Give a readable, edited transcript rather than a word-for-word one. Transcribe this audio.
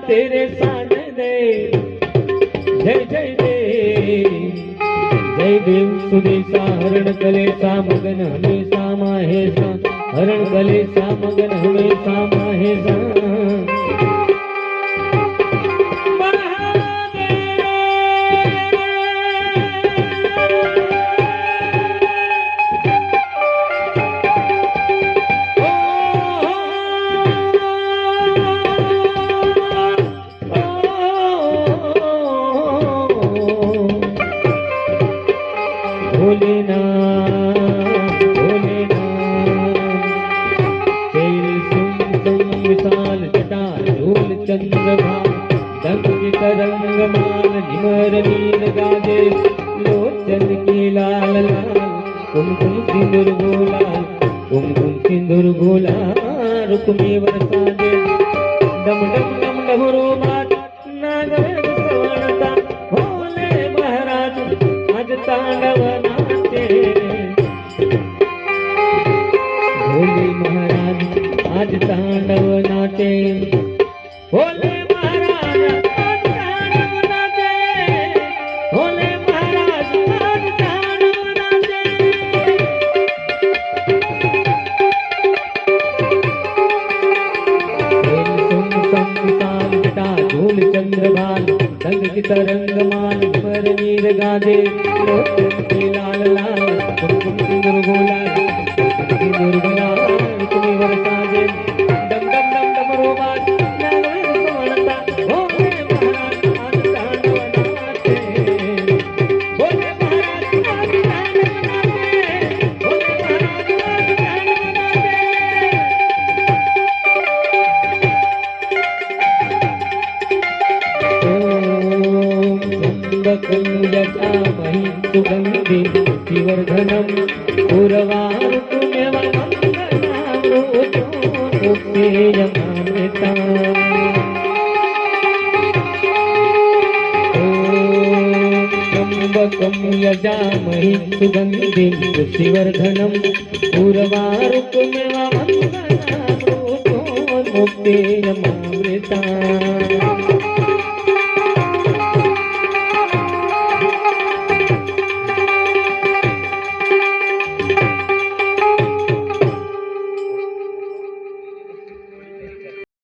तेरे साने दे जय जय देव जय देव सुदेशा हरण कलेसा मगन हमेशा माहेशा हरण कलेसा मगन हमेशा माहेशा चंद्रभा दंग तरंगमान निमर नील गाजे लोचन की लाल लाल कुमकुम सिंदूर गुलाल कुमकुम सिंदूर गुलाल रुक्मी वरसाजे डम डम डम डमरू मात नागवेद सवनता भोले महाराज आज तांडव नाचे भोले महाराज आज तांडव नाचे भोले महाराज आज तांडव नाचे भोले महाराज आज तांडव नाचे संसार जटा धूल चंद्रभान रंग की तरंगमान पर नीर गाजे लोचन की लाल लाल कुमकुम सिंदूर गुलाल सिंदूर गुलाल तुम्हें वरसाजे डम डम डम डमरू बाज कुंजटामहि सुगंधि शिवर्धनम पूर्वारुकमेव मंगलामृतोपेयमामृता त्र्यंबकं यजामहि सुगंधिं शिवर्धनम पूर्वारुकमेव मंगलामृतोपेयमामृता